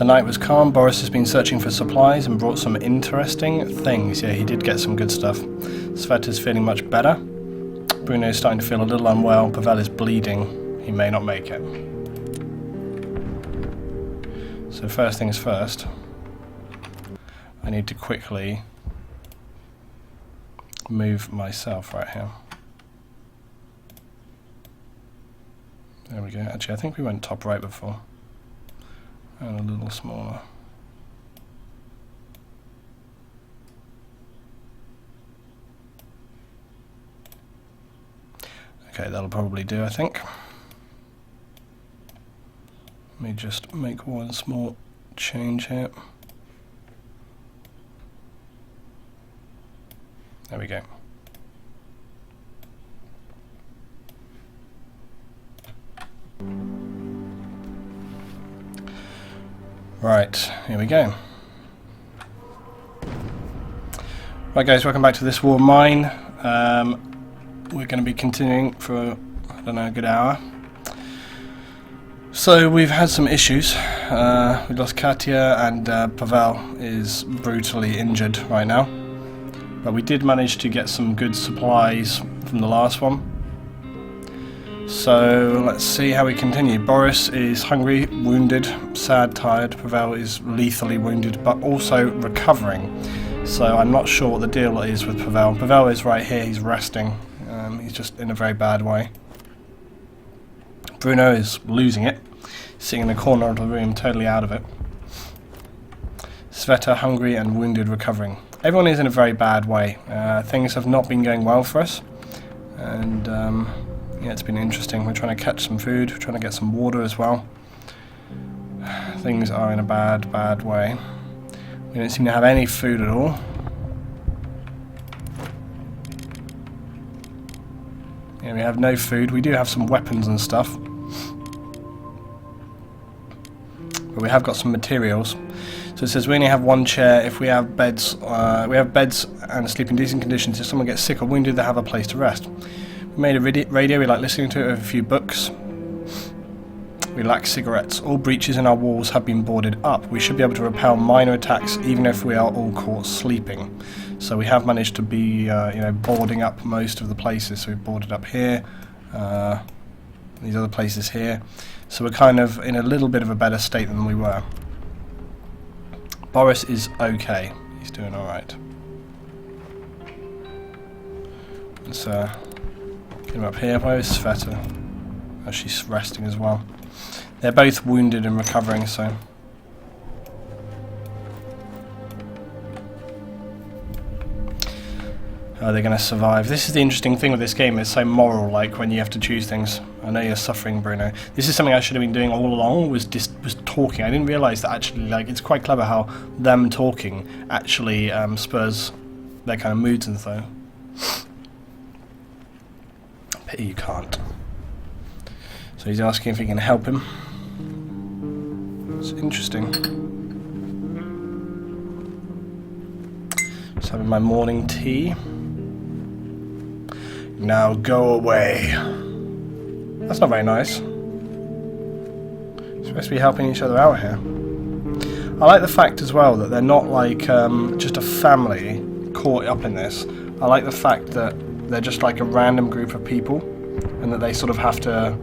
The night was calm. Boris has been searching for supplies and brought some interesting things. Yeah, he did get some good stuff. Sveta's feeling much better. Bruno's starting to feel a little unwell. Pavel is bleeding. He may not make it. So first things first, I need to quickly move myself right here. There we go. Actually, I think we went top right before. And a little smaller. Okay, that'll probably do, I think. Let me just make one small change here. There we go. Right, here we go. Right guys, welcome back to this war of mine. We're going to be continuing for, I don't know, a good hour. So we've had some issues. We lost Katya and Pavel is brutally injured right now. But we did manage to get some good supplies from the last one. So let's see how we continue. Boris is hungry, wounded, sad, tired. Pavel is lethally wounded, but also recovering. So I'm not sure what the deal is with Pavel. Pavel is right here, he's resting. He's just in a very bad way. Bruno is losing it, sitting in a corner of the room, totally out of it. Sveta, hungry and wounded, recovering. Everyone is in a very bad way. Things have not been going well for us. And yeah, it's been interesting. We're trying to catch some food, we're trying to get some water as well. Things are in a bad, bad way. We don't seem to have any food at all. Yeah, we have no food. We do have some weapons and stuff. But we have got some materials. So it says we only have one chair. If we have beds, and sleep in decent conditions. If someone gets sick or wounded, they have a place to rest. We made a radio. We like listening to it with a few books. We lack cigarettes. All breaches in our walls have been boarded up. We should be able to repel minor attacks even if we are all caught sleeping. So we have managed to be, boarding up most of the places. So we've boarded up here, these other places here. So we're kind of in a little bit of a better state than we were. Boris is okay. He's doing all right. Let's get him up here. Where is Sveta? Oh, she's resting as well. They're both wounded and recovering, so... Are they going to survive? This is the interesting thing with this game. It's so moral, like when you have to choose things. I know you're suffering, Bruno. This is something I should have been doing all along, was talking. I didn't realise that actually, like, it's quite clever how them talking actually spurs their kind of moods and so. Pity you can't. So he's asking if he can help him. It's interesting. Just having my morning tea. Now go away. That's not very nice. We're supposed to be helping each other out here. I like the fact as well that they're not like just a family caught up in this. I like the fact that they're just like a random group of people and that they sort of have to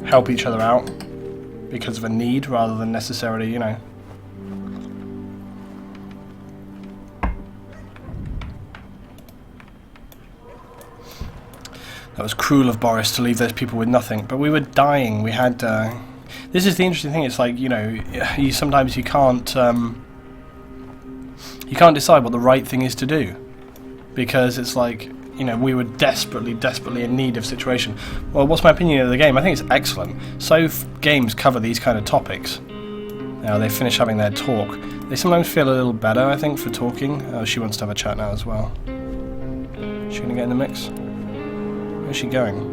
help each other out because of a need rather than necessarily, you know. That was cruel of Boris to leave those people with nothing, but we were dying. We had. This is the interesting thing. It's like, you know, sometimes you can't decide what the right thing is to do, because it's like, you know, we were desperately in need of situation. Well, what's my opinion of the game? I think it's excellent. So games cover these kind of topics. Now they finish having their talk. They sometimes feel a little better, I think, for talking. Oh, she wants to have a chat now as well. Is she gonna get in the mix? Where's she going?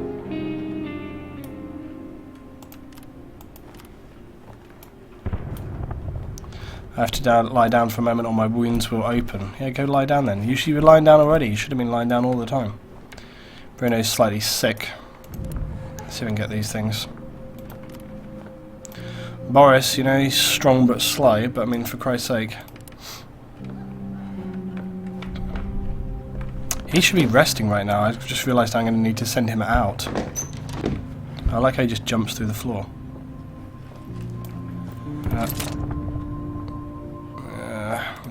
I have to lie down for a moment or my wounds will open. Yeah, go lie down then. You should be lying down already. You should have been lying down all the time. Bruno's slightly sick. Let's see if we can get these things. Boris, you know, he's strong but slow, but I mean, for Christ's sake. He should be resting right now. I just realised I'm going to need to send him out. I like how he just jumps through the floor.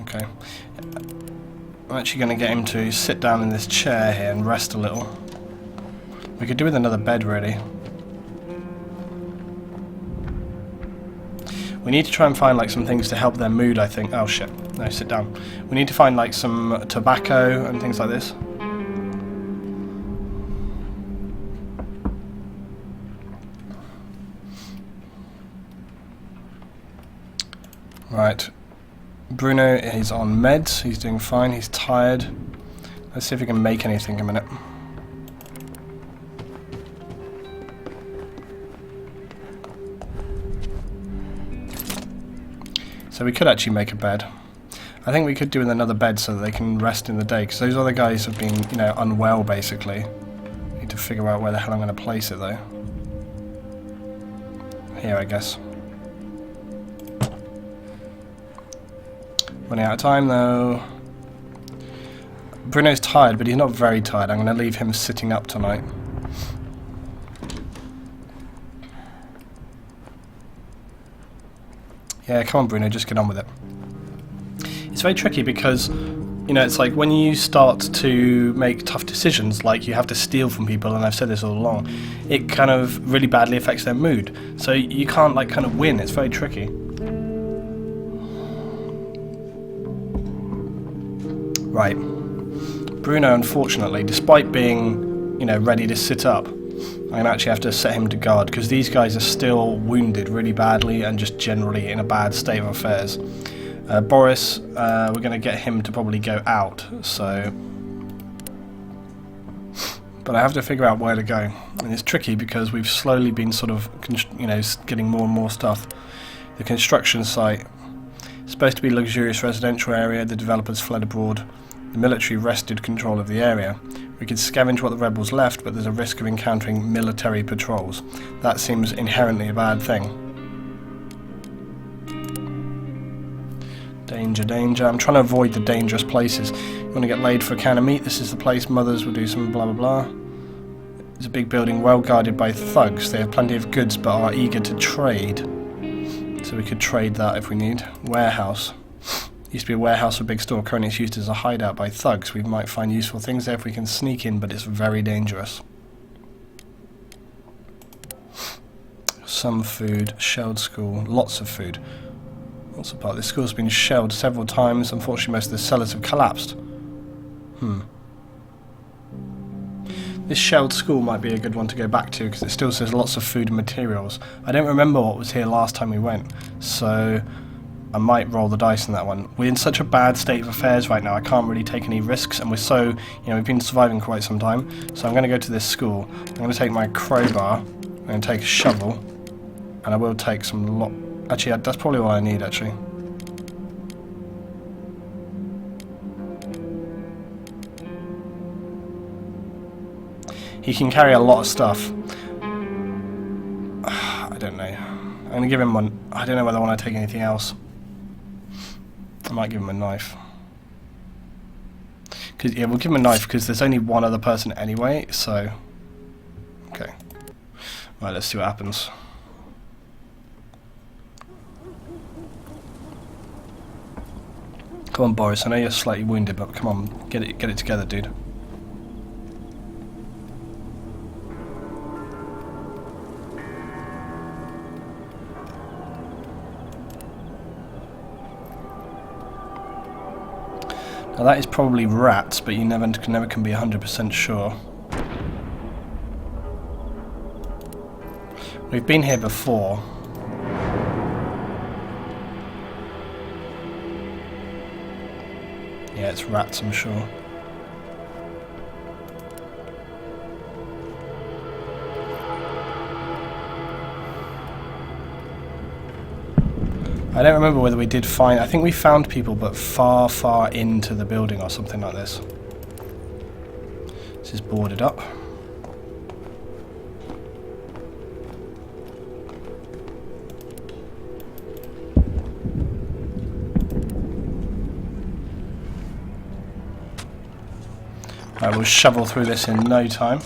Okay. I'm actually going to get him to sit down in this chair here and rest a little. We could do with another bed, really. We need to try and find like some things to help their mood, I think. Oh shit. No, sit down. We need to find like some tobacco and things like this. Right. Bruno is on meds. He's doing fine. He's tired. Let's see if we can make anything in a minute. So we could actually make a bed. I think we could do with another bed so that they can rest in the day, because those other guys have been, you know, unwell basically. Need to figure out where the hell I'm going to place it though. Here, I guess. Running out of time though. Bruno's tired, but he's not very tired. I'm going to leave him sitting up tonight. Yeah, come on Bruno, just get on with it. It's very tricky because, you know, it's like when you start to make tough decisions, like you have to steal from people, and I've said this all along, it kind of really badly affects their mood. So you can't like kind of win, it's very tricky. Right. Bruno, unfortunately, despite being, you know, ready to sit up, I'm going to actually have to set him to guard, because these guys are still wounded really badly and just generally in a bad state of affairs. Boris, we're going to get him to probably go out, so... But I have to figure out where to go. And it's tricky because we've slowly been sort of, you know, getting more and more stuff. The construction site. It's supposed to be a luxurious residential area. The developers fled abroad. The military wrested control of the area. We could scavenge what the rebels left, but there's a risk of encountering military patrols. That seems inherently a bad thing. Danger, danger. I'm trying to avoid the dangerous places. You want to get laid for a can of meat? This is the place. Mothers will do some blah blah blah. It's a big building well guarded by thugs. They have plenty of goods but are eager to trade. So we could trade that if we need. Warehouse. Used to be a warehouse for a big store. Currently it's used as a hideout by thugs. We might find useful things there if we can sneak in, but it's very dangerous. Some food. Shelled school. Lots of food. What's the part? This school's been shelled several times. Unfortunately most of the cellars have collapsed. This shelled school might be a good one to go back to, because it still says lots of food and materials. I don't remember what was here last time we went, so I might roll the dice on that one. We're in such a bad state of affairs right now, I can't really take any risks, and we're so, you know, we've been surviving quite some time. So I'm going to go to this school. I'm going to take my crowbar, I'm going to take a shovel, and I will take some actually, that's probably all I need, actually. He can carry a lot of stuff. I don't know. I'm going to give him one. I don't know whether I want to take anything else. I might give him a knife. Yeah, we'll give him a knife because there's only one other person anyway, so... Okay. Right, let's see what happens. Come on, Boris, I know you're slightly wounded, but come on, get it together, dude. Now that is probably rats, but you never can be 100% sure. We've been here before. Yeah, it's rats, I'm sure. I don't remember whether we did find... I think we found people, but far, far into the building or something like this. This is boarded up. Right, we'll shovel through this in no time.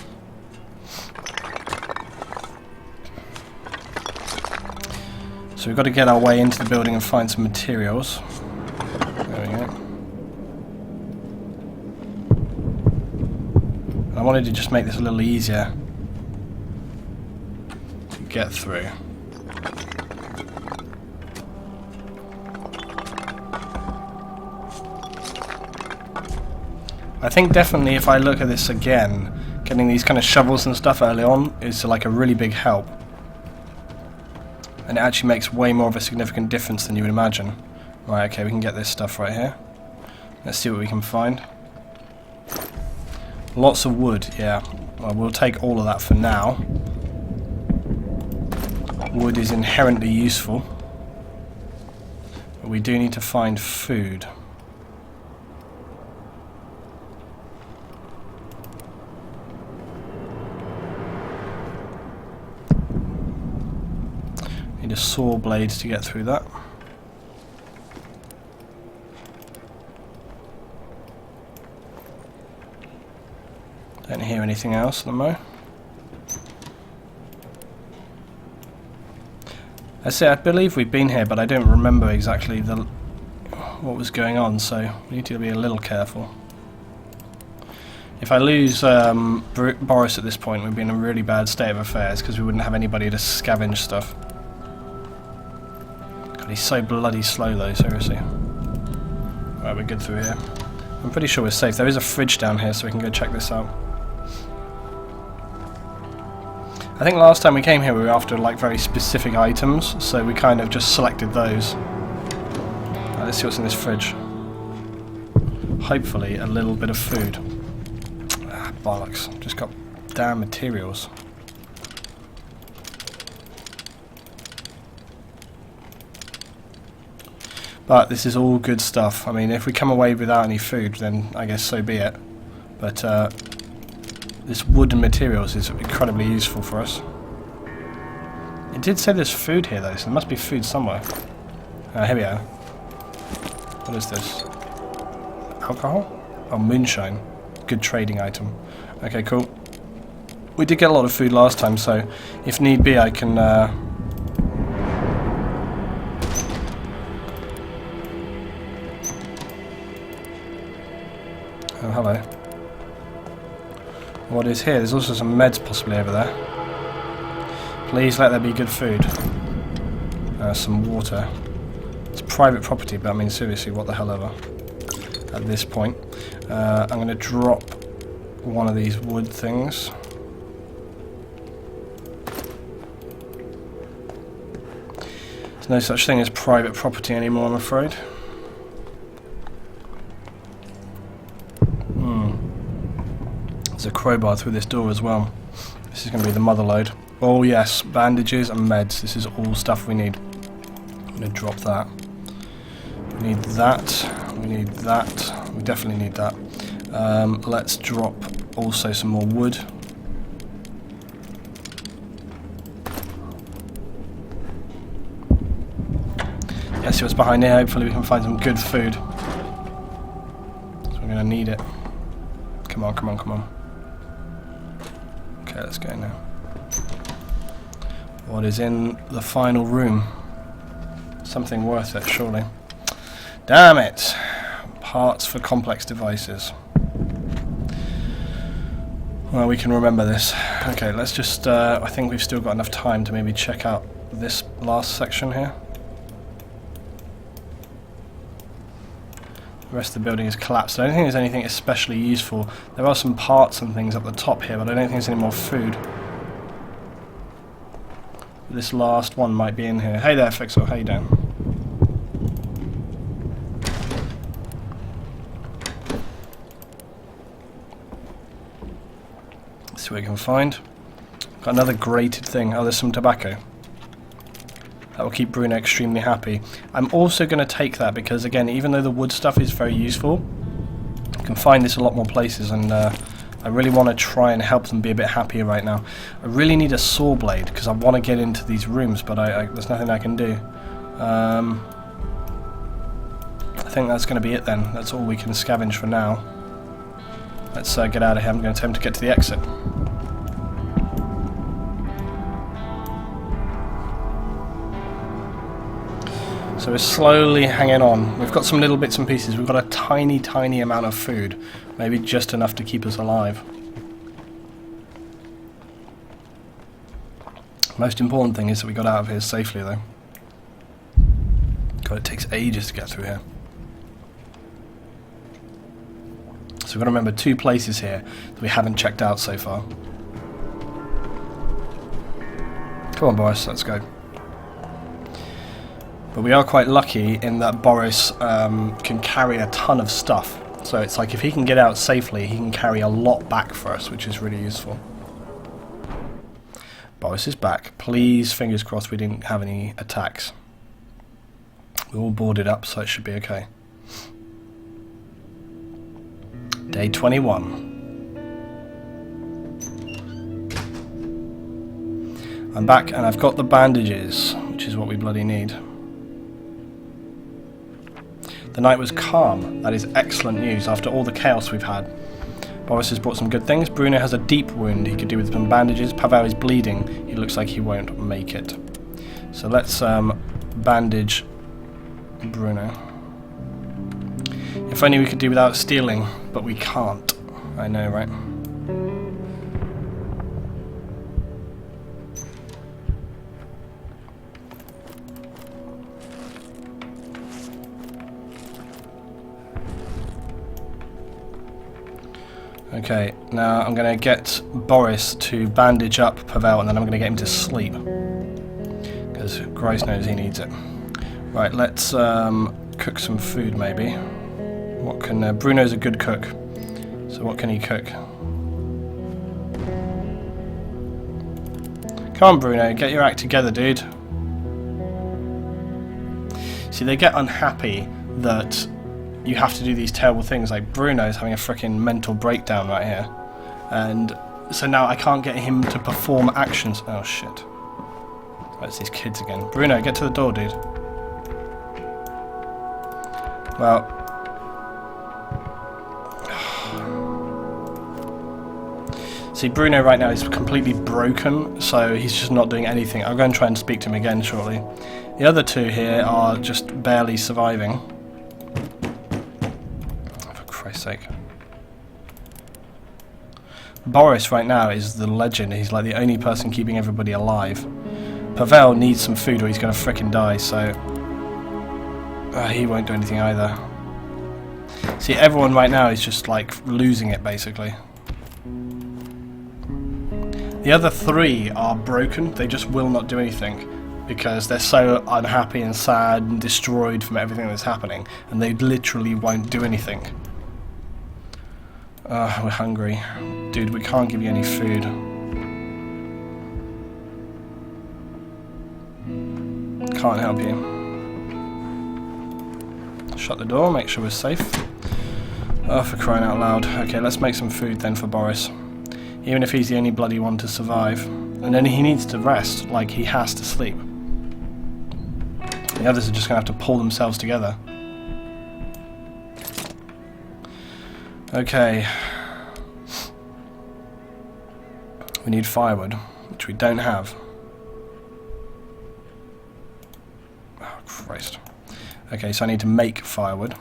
So we've got to get our way into the building and find some materials. There we go. And I wanted to just make this a little easier to get through. I think definitely if I look at this again, getting these kind of shovels and stuff early on is like a really big help. And it actually makes way more of a significant difference than you would imagine. Right, okay, we can get this stuff right here. Let's see what we can find. Lots of wood, yeah. Well, we'll take all of that for now. Wood is inherently useful. But we do need to find food. Need a saw blade to get through that. Don't hear anything else at the moment. I believe we've been here, but I don't remember exactly what was going on, so we need to be a little careful. If I lose Boris at this point, we'd be in a really bad state of affairs because we wouldn't have anybody to scavenge stuff. God, he's so bloody slow though, seriously. Right, we're good through here. I'm pretty sure we're safe. There is a fridge down here, so we can go check this out. I think last time we came here we were after like very specific items, so we kind of just selected those. Right, let's see what's in this fridge. Hopefully a little bit of food. Ah, bollocks. Just got damn materials. But this is all good stuff. I mean, if we come away without any food, then I guess so be it. But this wood and materials is incredibly useful for us. It did say there's food here though, so there must be food somewhere. Here we are. What is this? Alcohol? Oh, moonshine. Good trading item. Okay, cool. We did get a lot of food last time, so if need be I can... Oh, hello. What is here? There's also some meds possibly over there. Please let there be good food. Some water. It's private property, but I mean seriously, what the hell ever. At this point. I'm going to drop one of these wood things. There's no such thing as private property anymore, I'm afraid. There's a crowbar through this door as well. This is going to be the mother lode. Oh yes, bandages and meds. This is all stuff we need. I'm going to drop that. We need that. We need that. We definitely need that. Let's drop also some more wood. Yeah, see what's behind here. Hopefully we can find some good food. So we're going to need it. Come on, come on, come on. Okay, let's go now. What is in the final room? Something worth it, surely. Damn it! Parts for complex devices. Well, we can remember this. Okay, let's just... I think we've still got enough time to maybe check out this last section here. The rest of the building is collapsed. I don't think there's anything especially useful. There are some parts and things up the top here, but I don't think there's any more food. This last one might be in here. Hey there, Fixer. How you doing? Let's see what we can find. Got another grated thing. Oh, there's some tobacco. That will keep Bruno extremely happy. I'm also going to take that because, again, even though the wood stuff is very useful, you can find this a lot more places, and I really want to try and help them be a bit happier right now. I really need a saw blade because I want to get into these rooms, but there's nothing I can do. I think that's going to be it then. That's all we can scavenge for now. Let's get out of here. I'm going to attempt to get to the exit. So we're slowly hanging on. We've got some little bits and pieces. We've got a tiny, tiny amount of food. Maybe just enough to keep us alive. Most important thing is that we got out of here safely, though. God, it takes ages to get through here. So we've got to remember 2 places here that we haven't checked out so far. Come on, Boris, let's go. But we are quite lucky in that Boris can carry a ton of stuff. So it's like if he can get out safely, he can carry a lot back for us, which is really useful. Boris is back. Please, fingers crossed we didn't have any attacks. We're all boarded up, so it should be okay. Day 21. I'm back and I've got the bandages, which is what we bloody need. The night was calm. That is excellent news after all the chaos we've had. Boris has brought some good things. Bruno has a deep wound he could do with some bandages. Pavel is bleeding. He looks like he won't make it. So let's bandage Bruno. If only we could do without stealing, but we can't. I know, right? Okay, now I'm going to get Boris to bandage up Pavel and then I'm going to get him to sleep. Because Christ knows he needs it. Right, let's cook some food maybe. What can... Bruno's a good cook. So what can he cook? Come on, Bruno, get your act together, dude. See, they get unhappy that you have to do these terrible things, like Bruno's having a freaking mental breakdown right here. And so now I can't get him to perform actions. Oh shit. Right, it's these kids again. Bruno, get to the door, dude. Well. See, Bruno right now is completely broken, so he's just not doing anything. I'll go and try and speak to him again shortly. The other 2 here are just barely surviving. Sake. Boris right now is the legend. He's like the only person keeping everybody alive. Pavel needs some food or he's going to frickin' die, so he won't do anything either. See, everyone right now is just like losing it basically. The other 3 are broken. They just will not do anything because they're so unhappy and sad and destroyed from everything that's happening, and they literally won't do anything. We're hungry. Dude, we can't give you any food. Can't help you. Shut the door, make sure we're safe. Oh, for crying out loud. Okay, let's make some food then for Boris. Even if he's the only bloody one to survive. And then he needs to rest, like he has to sleep. The others are just going to have to pull themselves together. Okay. We need firewood, which we don't have. Oh, Christ. Okay, so I need to make firewood.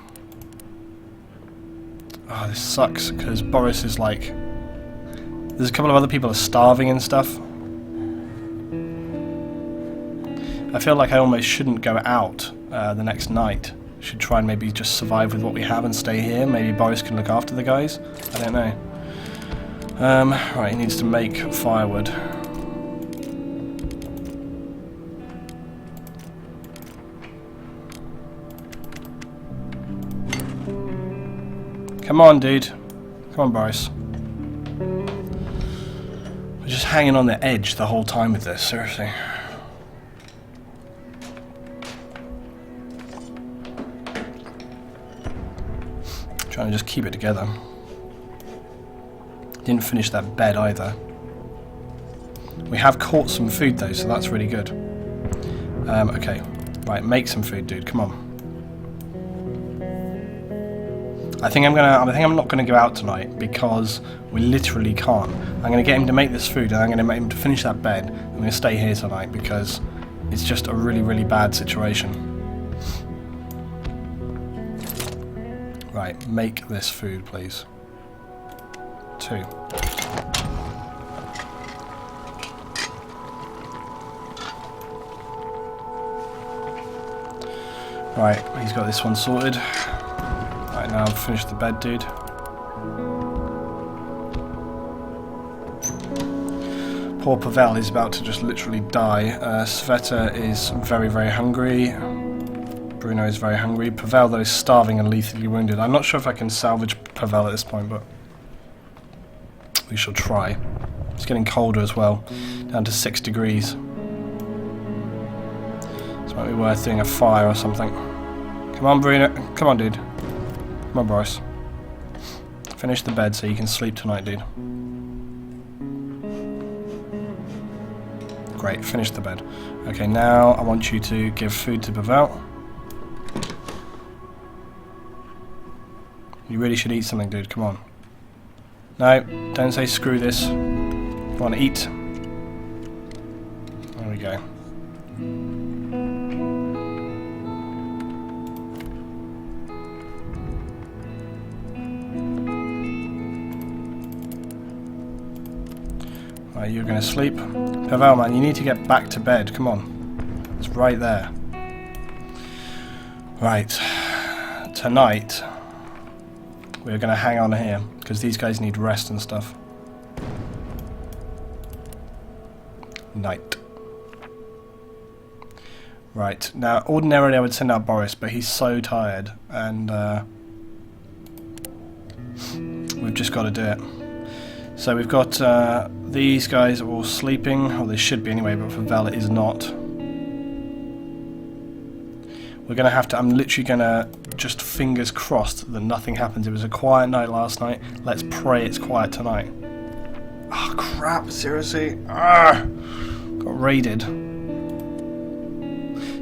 Oh, this sucks, because Boris is like... There's a couple of other people are starving and stuff. I feel like I almost shouldn't go out the next night. Should try and maybe just survive with what we have and stay here. Maybe Boris can look after the guys. I don't know. Right, he needs to make firewood. Come on, dude. Come on, Boris. We're just hanging on the edge the whole time with this, seriously. Trying to just keep it together. Didn't finish that bed either. We have caught some food though, so that's really good. Okay, right, make some food, dude. Come on. I think I'm not gonna go out tonight because we literally can't. I'm gonna get him to make this food and I'm gonna make him to finish that bed. I'm gonna stay here tonight because it's just a really, really bad situation. Right, make this food, please. 2. Right, he's got this one sorted. Right, now I've finished the bed, dude. Poor Pavel is about to just literally die. Sveta is very, very hungry. Bruno is very hungry. Pavel, though, is starving and lethally wounded. I'm not sure if I can salvage Pavel at this point, but we shall try. It's getting colder as well, down to 6 degrees. This might be worth doing a fire or something. Come on, Bruno. Come on, dude. Come on, Boris. Finish the bed so you can sleep tonight, dude. Great, finish the bed. Okay, now I want you to give food to Pavel. You really should eat something, dude. Come on. No, don't say screw this. Come on, eat. There we go. Right, you're going to sleep. Pavel, man, you need to get back to bed. Come on. It's right there. Right. Tonight, we're going to hang on here, because these guys need rest and stuff. Night. Right, now, ordinarily I would send out Boris, but he's so tired, and we've just got to do it. So we've got these guys are all sleeping, or they should be anyway, but Pavel is not. We're going to have to, I'm literally going to just fingers crossed that nothing happens. It was a quiet night last night. Let's pray it's quiet tonight. Oh crap, seriously? Got raided.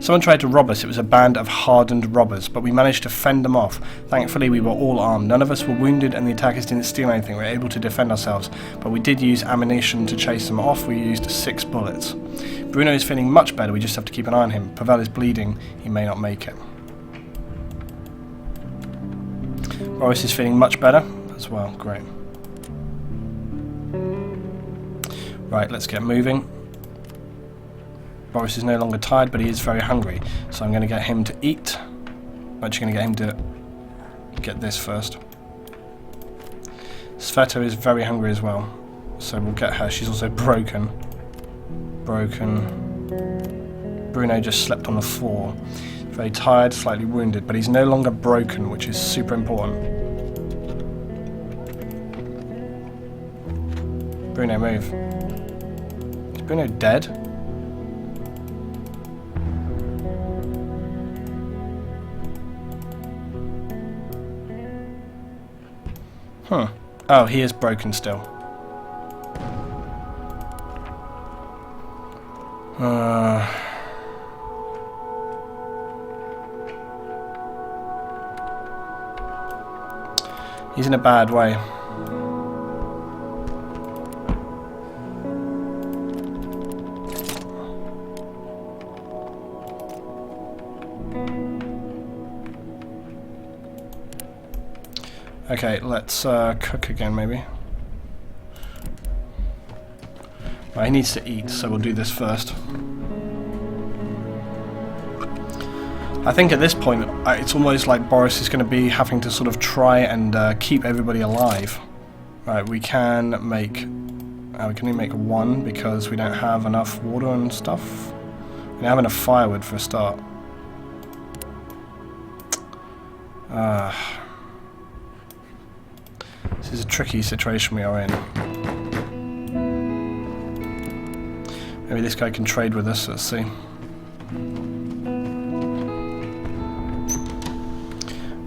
Someone tried to rob us. It was a band of hardened robbers, but we managed to fend them off. Thankfully, we were all armed. None of us were wounded and the attackers didn't steal anything. We were able to defend ourselves, but we did use ammunition to chase them off. We used 6 bullets. Bruno is feeling much better. We just have to keep an eye on him. Pavel is bleeding. He may not make it. Boris is feeling much better as well. Great. Right, let's get moving. Boris is no longer tired, but he is very hungry. So I'm going to get him to eat. I'm actually going to get him to get this first. Sveta is very hungry as well. So we'll get her. She's also broken. Bruno just slept on the floor. Very tired, slightly wounded, but he's no longer broken, which is super important. Bruno, move. Is Bruno dead? Huh. Oh, he is broken still. He's in a bad way. Okay, let's cook again, maybe. Right, he needs to eat, so we'll do this first. I think at this point, it's almost like Boris is going to be having to sort of try and keep everybody alive. Right, we can make... we can only make 1 because we don't have enough water and stuff. We don't have enough firewood for a start. This is a tricky situation we are in. Maybe this guy can trade with us, let's see.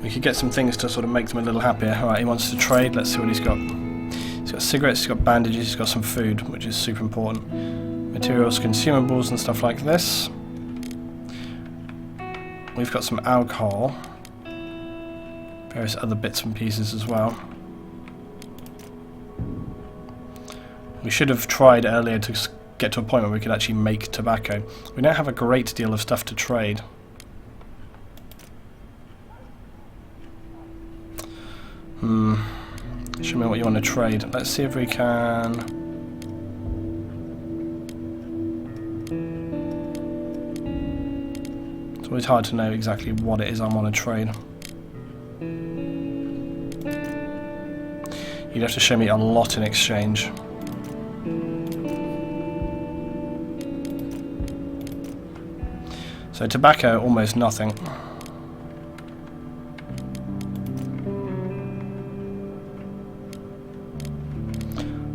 We could get some things to sort of make them a little happier. Alright, he wants to trade, let's see what he's got. He's got cigarettes, he's got bandages, he's got some food, which is super important. Materials, consumables and stuff like this. We've got some alcohol. various other bits and pieces as well. We should have tried earlier to get to a point where we could actually make tobacco. We don't have a great deal of stuff to trade. Show me what you want to trade. Let's see if we can... It's always hard to know exactly what it is I want to trade. You'd have to show me a lot in exchange. So tobacco, almost nothing.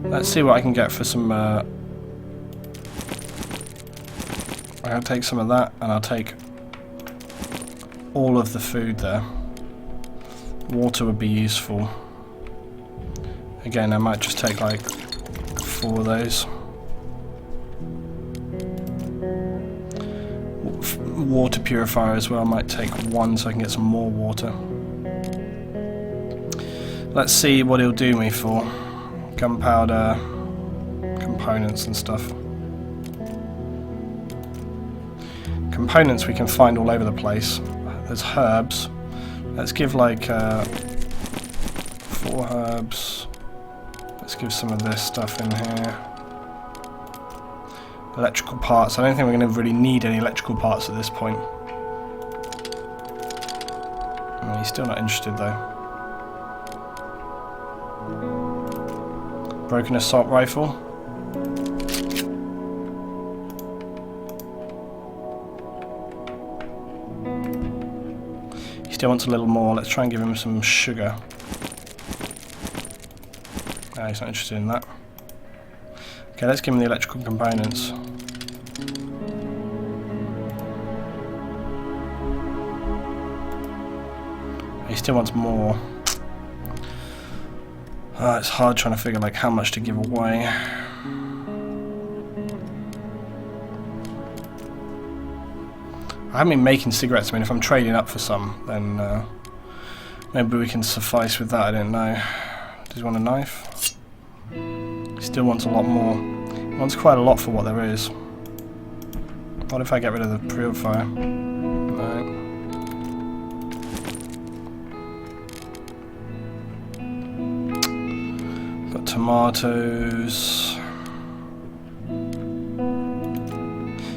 Let's see what I can get for some... I'll take some of that, and I'll take all of the food there. Water would be useful. Again, I might just take like 4 of those. Water purifier as well, I might take 1 so I can get some more water. Let's see what it'll do me for. Gunpowder, components and stuff. Components we can find all over the place. There's herbs. Let's give like 4 herbs. Let's give some of this stuff in here. Electrical parts. I don't think we're going to really need any electrical parts at this point. Oh, he's still not interested though. Broken assault rifle. He still wants a little more. Let's try and give him some sugar. No, he's not interested in that. Okay, let's give him the electrical components. He still wants more. It's hard trying to figure like how much to give away. I haven't been making cigarettes. I mean, if I'm trading up for some, then maybe we can suffice with that. I don't know. Does he want a knife? He still wants a lot more. He wants quite a lot for what there is. What if I get rid of the purifier? No. Got tomatoes.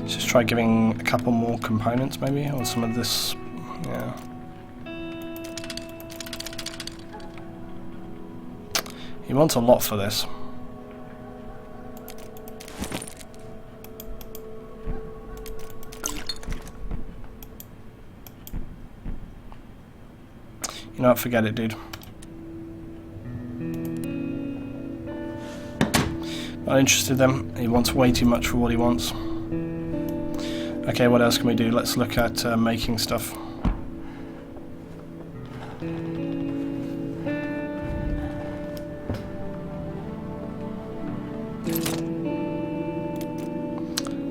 Let's just try giving a couple more components maybe, or some of this, yeah. He wants a lot for this. You know what, forget it, dude. Not interested then. He wants way too much for what he wants. Okay, what else can we do? Let's look at making stuff.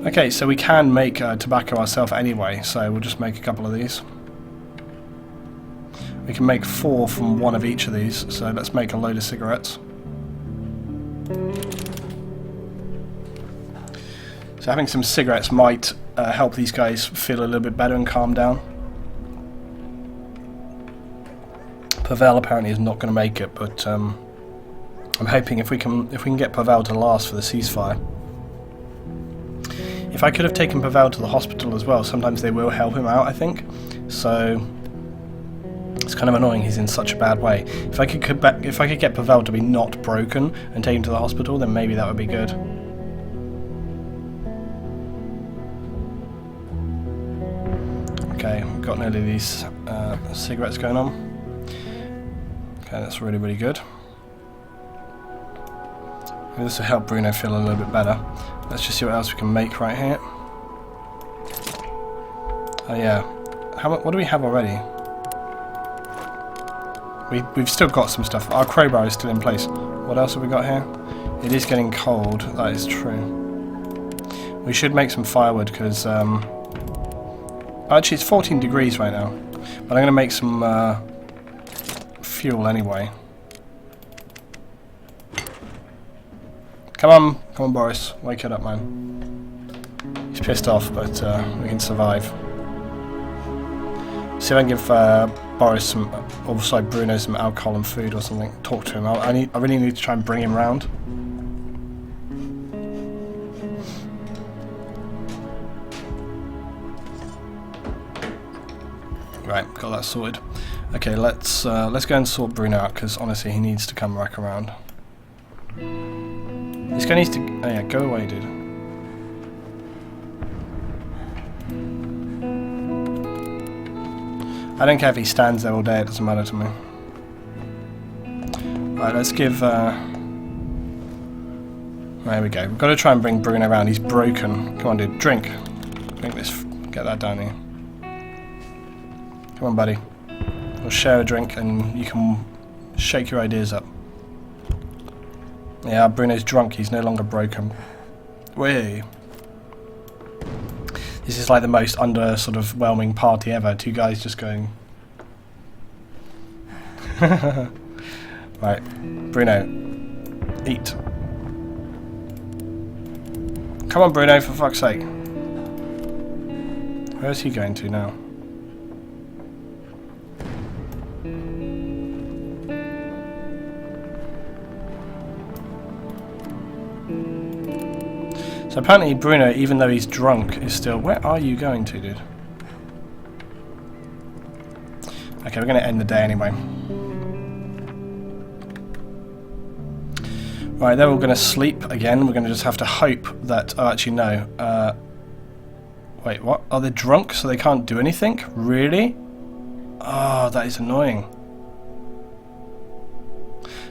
Okay, so we can make tobacco ourselves anyway, so we'll just make a couple of these. We can make 4 from one of each of these, so let's make a load of cigarettes. So having some cigarettes might help these guys feel a little bit better and calm down. Pavel apparently is not going to make it, but I'm hoping if we can get Pavel to last for the ceasefire. If I could have taken Pavel to the hospital as well, sometimes they will help him out, I think. So it's kind of annoying he's in such a bad way. If I could get Pavel to be not broken and take him to the hospital, then maybe that would be good. Okay, we've got nearly these cigarettes going on. Okay, that's really, really good. Maybe this will help Bruno feel a little bit better. Let's just see what else we can make right here. Oh yeah, what do we have already? We've still got some stuff. Our crowbar is still in place. What else have we got here? It is getting cold, that is true. We should make some firewood because actually it's 14 degrees right now. But I'm going to make some fuel anyway. Come on, Boris, wake it up, man. He's pissed off, but we can survive. See if I can give Boris some, also Bruno, some alcohol and food or something. Talk to him. I really need to try and bring him round. Right, got that sorted. Okay, let's go and sort Bruno out, because honestly he needs to come back around. This guy needs to... oh yeah, go away, dude. I don't care if he stands there all day, it doesn't matter to me. Right, let's give... there we go. We've got to try and bring Bruno around. He's broken. Come on, dude. Drink. Drink this. Get that down here. Come on, buddy. We'll share a drink and you can shake your ideas up. Yeah, Bruno's drunk. He's no longer broken. Whee! This is like the most under sort of whelming party ever. Two guys just going... Right. Bruno. Eat. Come on, Bruno, for fuck's sake. Where's he going to now? So apparently Bruno, even though he's drunk, is still... Where are you going to, dude? Okay, we're going to end the day anyway. Right, they're all going to sleep again. We're going to just have to hope that... Oh, actually, no. Wait, what? Are they drunk so they can't do anything? Really? Oh, that is annoying.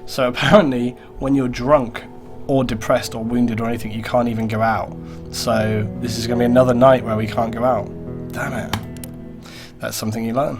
So apparently, when you're drunk... or depressed or wounded or anything, you can't even go out. So this is going to be another night where we can't go out. Damn it. That's something you learn.